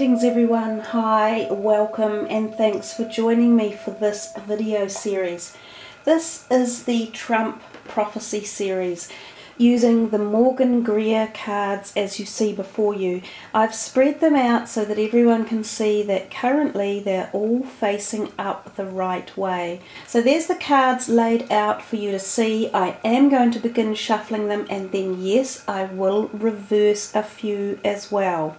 Greetings everyone, hi, welcome and thanks for joining me for this video series. This is the Trump Prophecy series using the Morgan Greer cards as you see before you. I've spread them out so that everyone can see that currently they're all facing up the right way. So there's the cards laid out for you to see. I am going to begin shuffling them and then yes, I will reverse a few as well.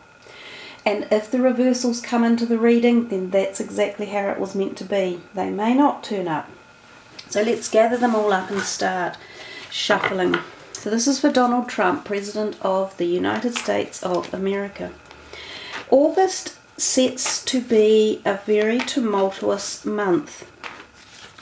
And if the reversals come into the reading, then that's exactly how it was meant to be. They may not turn up. So let's gather them all up and start shuffling. So this is for Donald Trump, President of the United States of America. August sets to be a very tumultuous month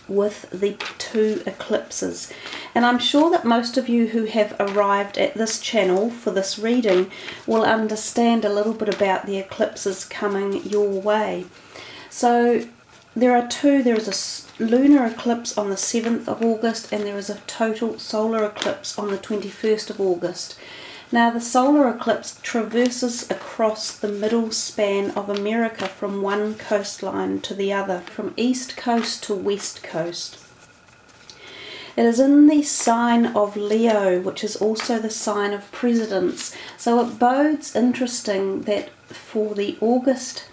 with the two eclipses. And I'm sure that most of you who have arrived at this channel for this reading will understand a little bit about the eclipses coming your way. So there are two. There is a lunar eclipse on the 7th of August and there is a total solar eclipse on the 21st of August. Now the solar eclipse traverses across the middle span of America from one coastline to the other, from east coast to west coast. It is in the sign of Leo, which is also the sign of presidents. So it bodes interesting that for the August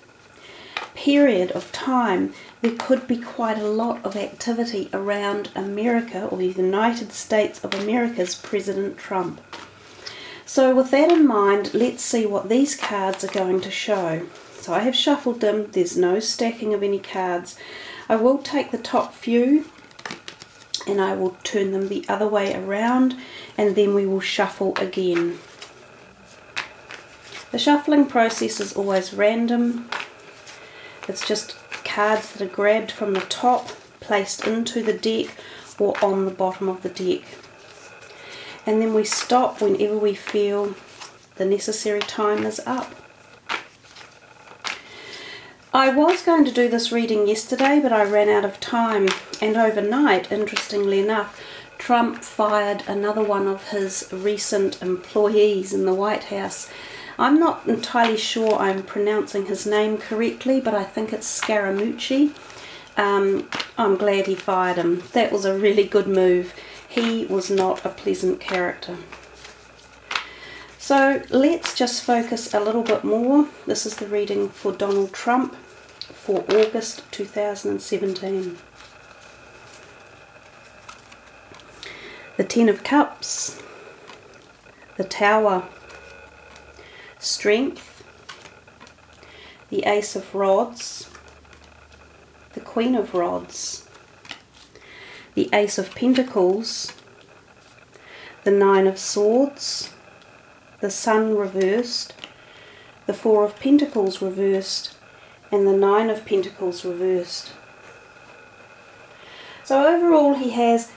period of time, there could be quite a lot of activity around America, or the United States of America's President Trump. So with that in mind, let's see what these cards are going to show. So I have shuffled them. There's no stacking of any cards. I will take the top few and I will turn them the other way around and then we will shuffle again. The shuffling process is always random. It's just cards that are grabbed from the top, placed into the deck or on the bottom of the deck. And then we stop whenever we feel the necessary time is up. I was going to do this reading yesterday, but I ran out of time, and overnight, interestingly enough, Trump fired another one of his recent employees in the White House. I'm not entirely sure I'm pronouncing his name correctly, but I think it's Scaramucci. I'm glad he fired him. That was a really good move. He was not a pleasant character. So let's just focus a little bit more. This is the reading for Donald Trump for August 2017. The Ten of Cups, the Tower, Strength, the Ace of Rods, the Queen of Rods, the Ace of Pentacles, the Nine of Swords, the Sun reversed, the Four of Pentacles reversed, and the Nine of Pentacles reversed. So overall he has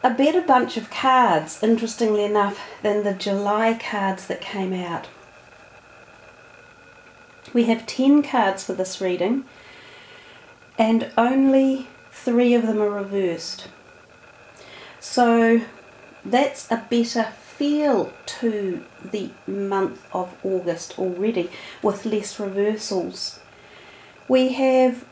a better bunch of cards, interestingly enough, than the July cards that came out. We have 10 cards for this reading, and only 3 of them are reversed. So that's a better feel to the month of August already, with less reversals. We have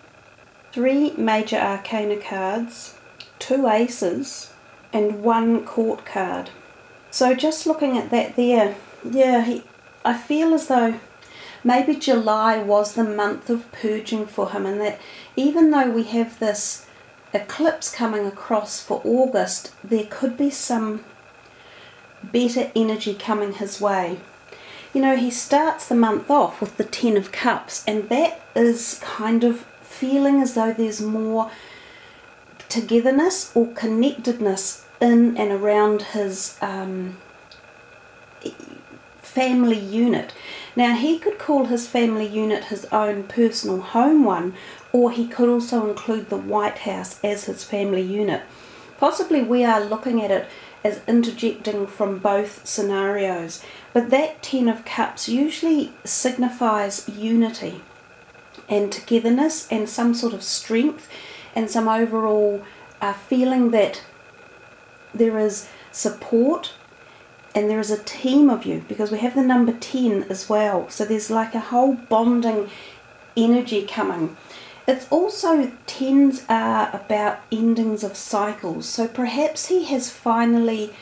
3 major arcana cards, 2 aces, and 1 court card. So just looking at that there, yeah, I feel as though maybe July was the month of purging for him, and that even though we have this eclipse coming across for August, there could be some better energy coming his way. You know, he starts the month off with the Ten of Cups, and that is kind of feeling as though there's more togetherness or connectedness in and around his family unit. Now he could call his family unit his own personal home one, or he could also include the White House as his family unit. Possibly we are looking at it as interjecting from both scenarios, but that Ten of Cups usually signifies unity and togetherness and some sort of strength and some overall feeling that there is support and there is a team of you, because we have the number 10 as well. So there's like a whole bonding energy coming. It's also, 10s are about endings of cycles. So perhaps he has finally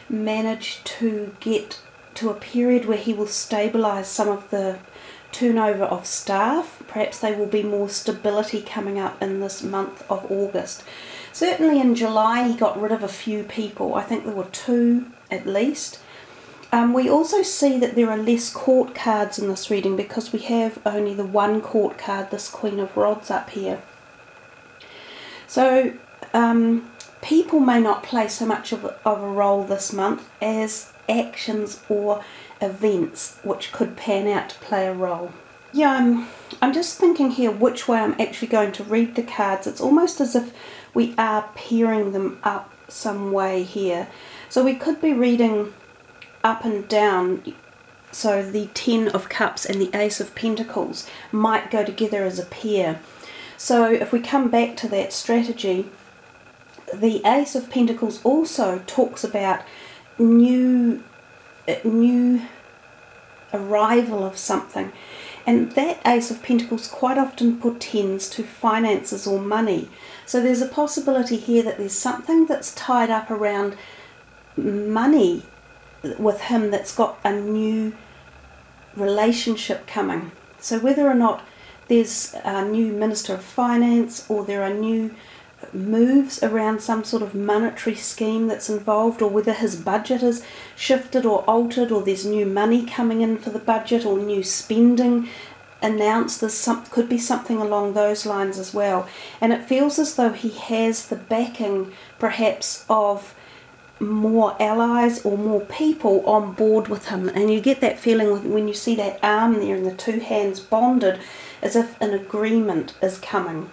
managed to get to a period where he will stabilise some of the turnover of staff. Perhaps there will be more stability coming up in this month of August. Certainly in July he got rid of a few people. I think there were 2 at least. We also see that there are less court cards in this reading, because we have only the 1 court card, this Queen of Rods up here. So people may not play so much of a role this month as actions or events which could pan out to play a role. Yeah, I'm just thinking here which way I'm actually going to read the cards. It's almost as if we are pairing them up some way here. So we could be reading up and down. So the 10 of Cups and the Ace of Pentacles might go together as a pair. So if we come back to that strategy, the Ace of Pentacles also talks about new arrival of something, and that Ace of Pentacles quite often portends to finances or money. So there's a possibility here that there's something that's tied up around money with him that's got a new relationship coming. So whether or not there's a new Minister of Finance, or there are new moves around some sort of monetary scheme that's involved, or whether his budget is shifted or altered, or there's new money coming in for the budget, or new spending announced. Could be something along those lines as well. And it feels as though he has the backing perhaps of more allies or more people on board with him, and you get that feeling when you see that arm there and the 2 hands bonded, as if an agreement is coming.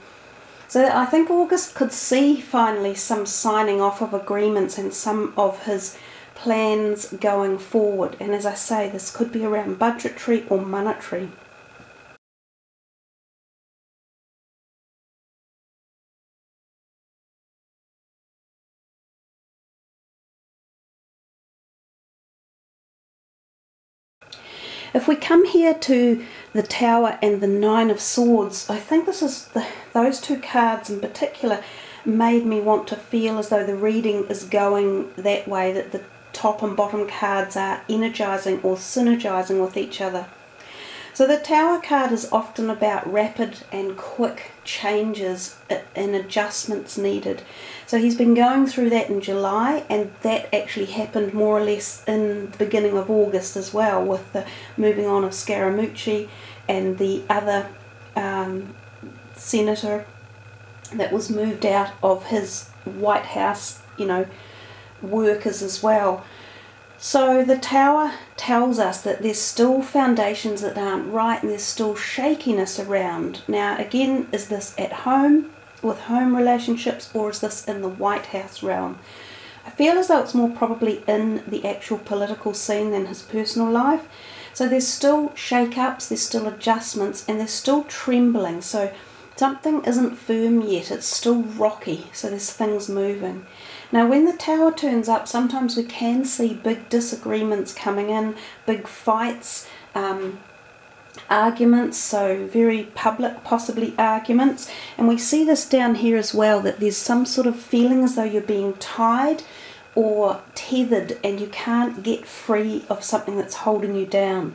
So I think August could see finally some signing off of agreements and some of his plans going forward. And as I say, this could be around budgetary or monetary. If we come here to the Tower and the 9 of Swords, I think this is those 2 cards in particular made me want to feel as though the reading is going that way, that the top and bottom cards are energizing or synergizing with each other. So the Tower card is often about rapid and quick changes and adjustments needed. So he's been going through that in July, and that actually happened more or less in the beginning of August as well, with the moving on of Scaramucci and the other senator that was moved out of his White House, workers as well. So the Tower tells us that there's still foundations that aren't right, and there's still shakiness around. Now again, is this at home, with home relationships, or is this in the White House realm? I feel as though it's more probably in the actual political scene than his personal life. So there's still shake-ups, there's still adjustments, and there's still trembling. So something isn't firm yet, it's still rocky, so there's things moving. Now when the Tower turns up, sometimes we can see big disagreements coming in, big fights, arguments, so very public possibly arguments. And we see this down here as well, that there's some sort of feeling as though you're being tied or tethered and you can't get free of something that's holding you down.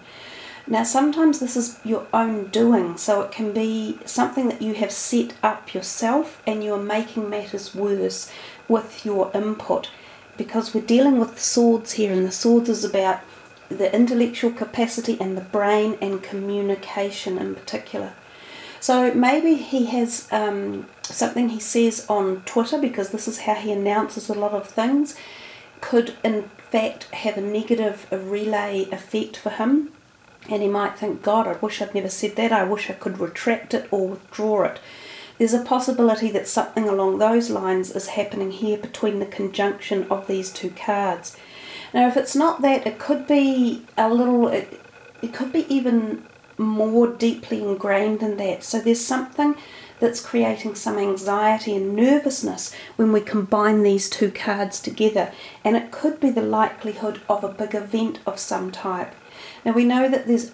Now sometimes this is your own doing, so it can be something that you have set up yourself and you're making matters worse with your input, because we're dealing with swords here, and the swords is about the intellectual capacity and the brain and communication in particular. So maybe he has something he says on Twitter, because this is how he announces a lot of things, could in fact have a negative relay effect for him. And he might think, God, I wish I'd never said that, I wish I could retract it or withdraw it. There's a possibility that something along those lines is happening here between the conjunction of these 2 cards. Now if it's not that, it could be it could be even more deeply ingrained than that. So there's something that's creating some anxiety and nervousness when we combine these two cards together, and it could be the likelihood of a big event of some type. Now we know that there's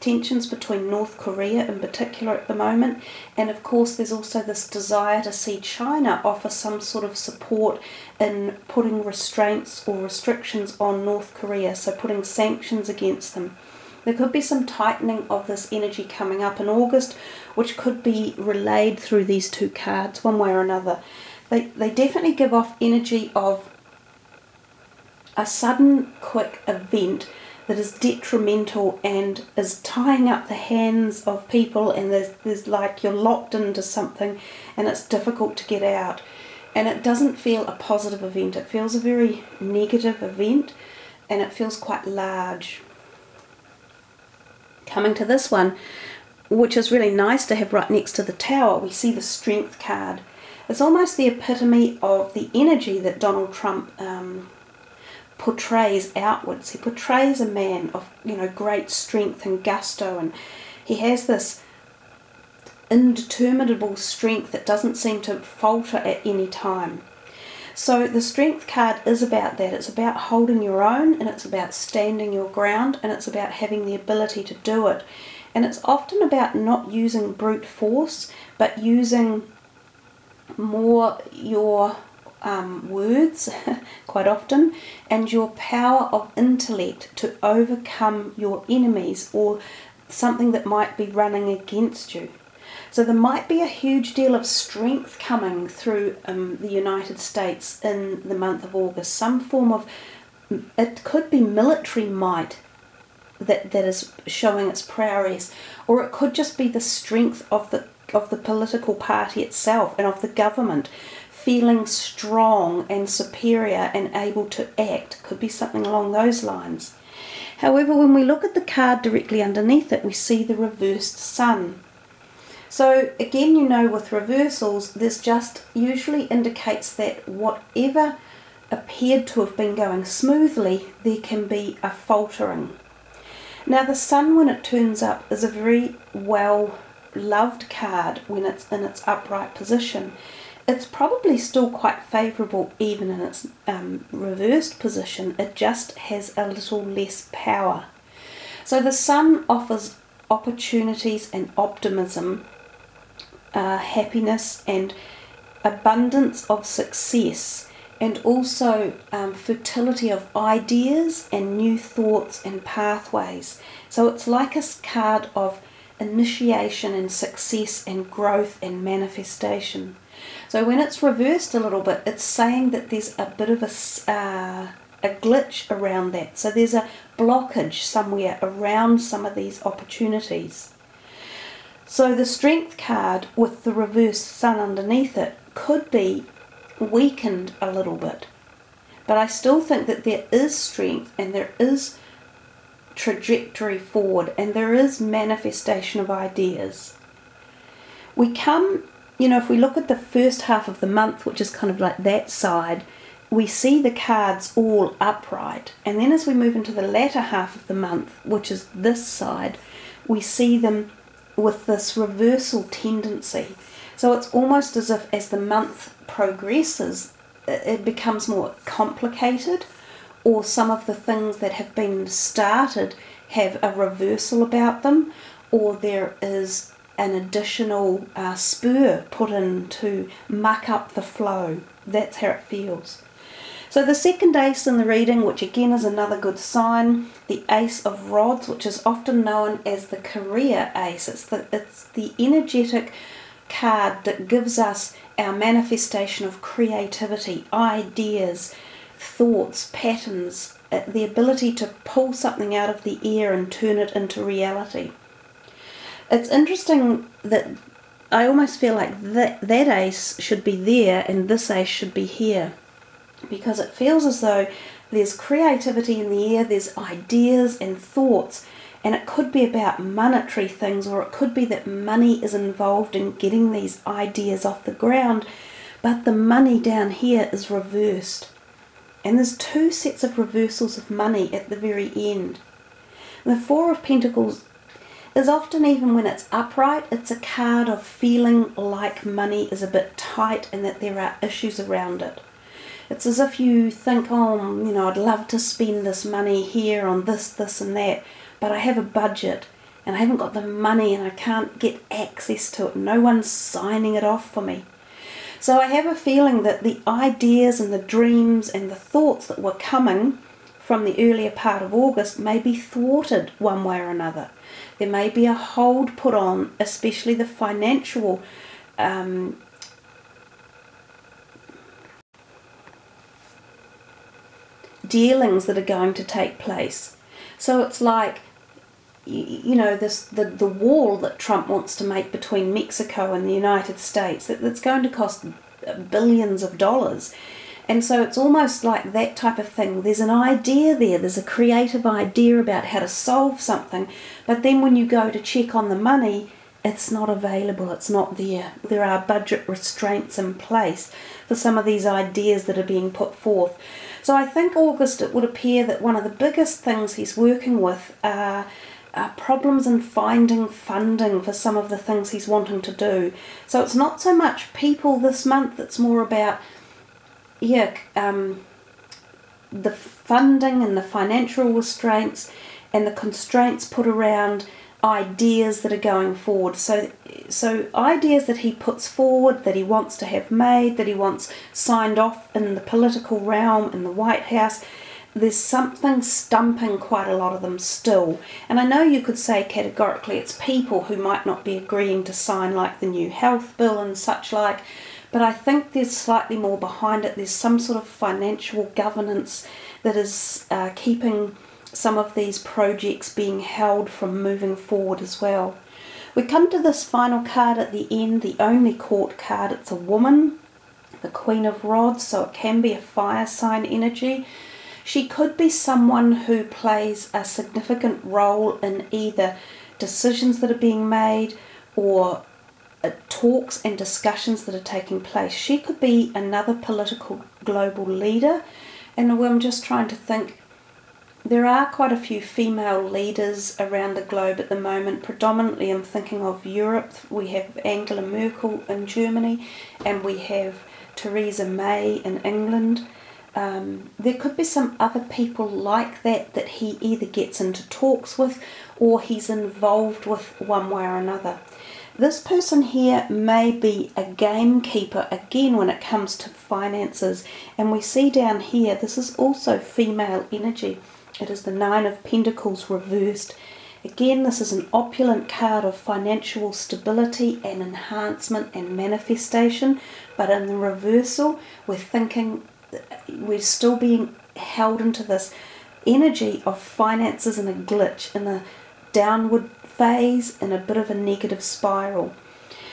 tensions between North Korea in particular at the moment, and of course there's also this desire to see China offer some sort of support in putting restraints or restrictions on North Korea, so putting sanctions against them. There could be some tightening of this energy coming up in August, which could be relayed through these two cards one way or another. They definitely give off energy of a sudden, quick event that is detrimental and is tying up the hands of people, and there's like you're locked into something and it's difficult to get out. And it doesn't feel a positive event. It feels a very negative event, and it feels quite large. Coming to this one, which is really nice to have right next to the Tower, we see the Strength card. It's almost the epitome of the energy that Donald Trump portrays outwards. He portrays a man of, great strength and gusto, and he has this indeterminable strength that doesn't seem to falter at any time. So the Strength card is about that. It's about holding your own, and it's about standing your ground, and it's about having the ability to do it. And it's often about not using brute force, but using more your words quite often, and your power of intellect to overcome your enemies or something that might be running against you. So there might be a huge deal of strength coming through the United States in the month of August. Some form of, it could be military might that is showing its prowess, or it could just be the strength of the political party itself and of the government feeling strong and superior and able to act. Could be something along those lines. However, when we look at the card directly underneath it, we see the reversed sun. So again, with reversals, there's just usually indicates that whatever appeared to have been going smoothly, there can be a faltering. Now the sun, when it turns up, is a very well loved card when it's in its upright position. It's probably still quite favourable even in its reversed position. It just has a little less power. So the sun offers opportunities and optimism, happiness and abundance of success, and also fertility of ideas and new thoughts and pathways. So it's like a card of initiation and success and growth and manifestation. So when it's reversed a little bit, it's saying that there's a bit of a glitch around that. So there's a blockage somewhere around some of these opportunities. So the Strength card with the reversed sun underneath it could be weakened a little bit. But I still think that there is strength, and there is trajectory forward, and there is manifestation of ideas. We come, if we look at the first half of the month, which is kind of like that side, we see the cards all upright. And then as we move into the latter half of the month, which is this side, we see them with this reversal tendency. So it's almost as if as the month progresses, it becomes more complicated, or some of the things that have been started have a reversal about them, or there is an additional spur put in to muck up the flow. That's how it feels. So the second ace in the reading, which again is another good sign, the Ace of Rods, which is often known as the career ace. It's the energetic card that gives us our manifestation of creativity, ideas, thoughts, patterns, the ability to pull something out of the air and turn it into reality. It's interesting that I almost feel like that ace should be there and this ace should be here, because it feels as though there's creativity in the air, there's ideas and thoughts, and it could be about monetary things, or it could be that money is involved in getting these ideas off the ground, but the money down here is reversed. And there's two sets of reversals of money at the very end. The Four of Pentacles is often, even when it's upright, it's a card of feeling like money is a bit tight and that there are issues around it. It's as if you think, oh, you know, I'd love to spend this money here on this, this and that, but I have a budget and I haven't got the money and I can't get access to it. No one's signing it off for me. So I have a feeling that the ideas and the dreams and the thoughts that were coming from the earlier part of August may be thwarted one way or another. There may be a hold put on, especially the financial dealings that are going to take place. So it's like, you know, the wall that Trump wants to make between Mexico and the United States, that's going to cost billions of dollars. And so it's almost like that type of thing. There's an idea there, there's a creative idea about how to solve something, but then when you go to check on the money, it's not available, it's not there. There are budget restraints in place for some of these ideas that are being put forth. So I think August, it would appear that one of the biggest things he's working with are problems in finding funding for some of the things he's wanting to do. So it's not so much people this month, it's more about the funding and the financial restraints and the constraints put around ideas that are going forward. So ideas that he puts forward, that he wants to have made, that he wants signed off in the political realm, in the White House, there's something stumping quite a lot of them still. And I know you could say categorically it's people who might not be agreeing to sign like the new health bill and such like, but I think there's slightly more behind it. There's some sort of financial governance that is keeping some of these projects being held from moving forward as well. We come to this final card at the end, the only court card. It's a woman, the Queen of Rods, so it can be a fire sign energy. She could be someone who plays a significant role in either decisions that are being made or talks and discussions that are taking place. She could be another political global leader, and I'm just trying to think. There are quite a few female leaders around the globe at the moment. Predominantly I'm thinking of Europe. We have Angela Merkel in Germany and we have Theresa May in England. There could be some other people like that that he either gets into talks with or he's involved with one way or another. This person here may be a gamekeeper again when it comes to finances, and we see down here this is also female energy. It is the Nine of Pentacles reversed. Again, this is an opulent card of financial stability and enhancement and manifestation, but in the reversal we're thinking we're still being held into this energy of finances in a glitch, in a downward phase, in a bit of a negative spiral.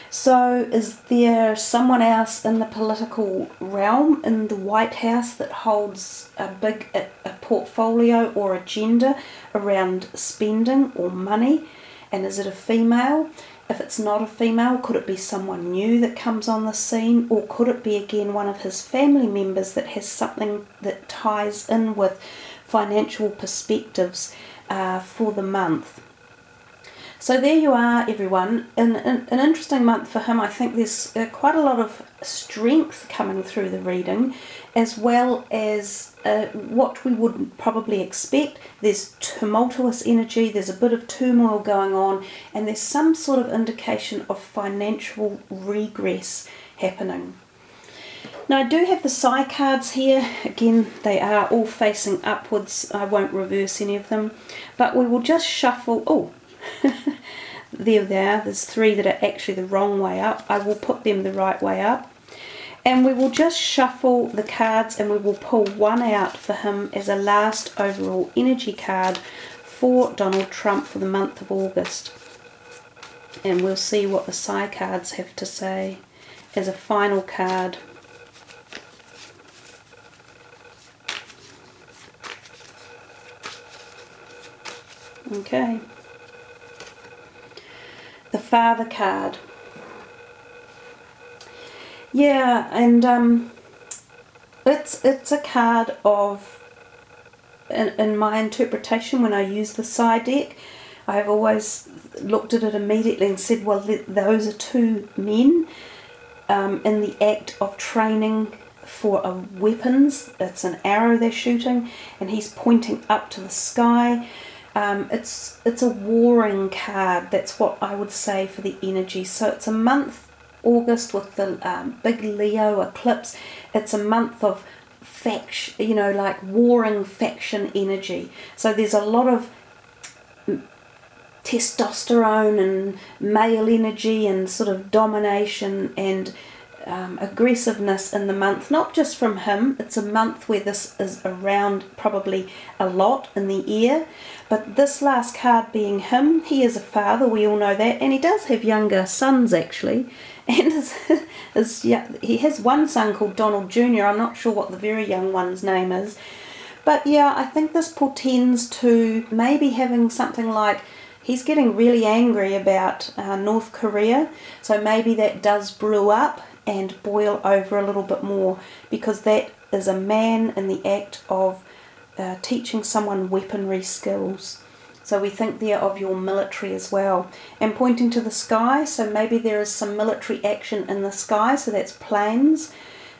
So is there someone else in the political realm, in the White House, that holds a portfolio or agenda around spending or money? And is it a female? If it's not a female, could it be someone new that comes on the scene? Or could it be again one of his family members that has something that ties in with financial perspectives for the month? So there you are, everyone. An interesting month for him. I think there's quite a lot of strength coming through the reading, as well as what we would probably expect. There's tumultuous energy, there's a bit of turmoil going on, and there's some sort of indication of financial regress happening. Now I do have the side cards here. Again, they are all facing upwards. I won't reverse any of them, but we will just shuffle. Oh, there they are. There's three that are actually the wrong way up. I will put them the right way up, and we will just shuffle the cards and we will pull one out for him as a last overall energy card for Donald Trump for the month of August, and we'll see what the side cards have to say as a final card. Okay. The Father card. Yeah, and it's a card of, in my interpretation when I use the side deck, I've always looked at it immediately and said, well, those are two men in the act of training for weapons. It's an arrow they're shooting, and he's pointing up to the sky. It's a warring card. That's what I would say for the energy. So it's a month, August, with the big Leo eclipse. It's a month of faction, you know, like warring faction energy. So there's a lot of testosterone and male energy and sort of domination and aggressiveness in the month. Not just from him, it's a month where this is around probably a lot in the air. But this last card being him, he is a father, we all know that, and he does have younger sons actually. And he has one son called Donald Jr. I'm not sure what the very young one's name is. But yeah, I think this portends to maybe having something like, he's getting really angry about North Korea, so maybe that does brew up and boil over a little bit more, because that is a man in the act of teaching someone weaponry skills. So we think there of your military as well. And pointing to the sky, so maybe there is some military action in the sky, so that's planes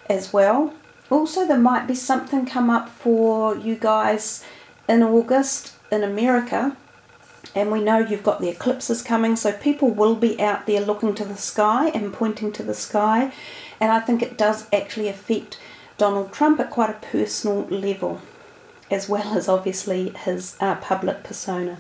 as well. Also, there might be something come up for you guys in August in America. And we know you've got the eclipses coming, so people will be out there looking to the sky and pointing to the sky. And I think it does actually affect Donald Trump at quite a personal level, as well as obviously his public persona.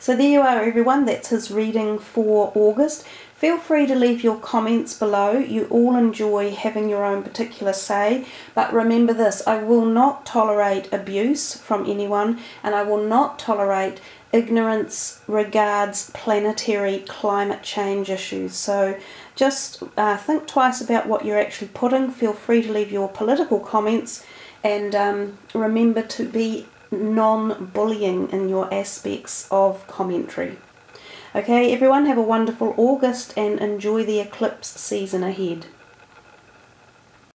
So there you are, everyone. That's his reading for August. Feel free to leave your comments below. You all enjoy having your own particular say, but remember this, I will not tolerate abuse from anyone, and I will not tolerate ignorance regards planetary climate change issues. So just think twice about what you're actually putting. Feel free to leave your political comments, and remember to be non-bullying in your aspects of commentary. Okay, everyone, have a wonderful August and enjoy the eclipse season ahead.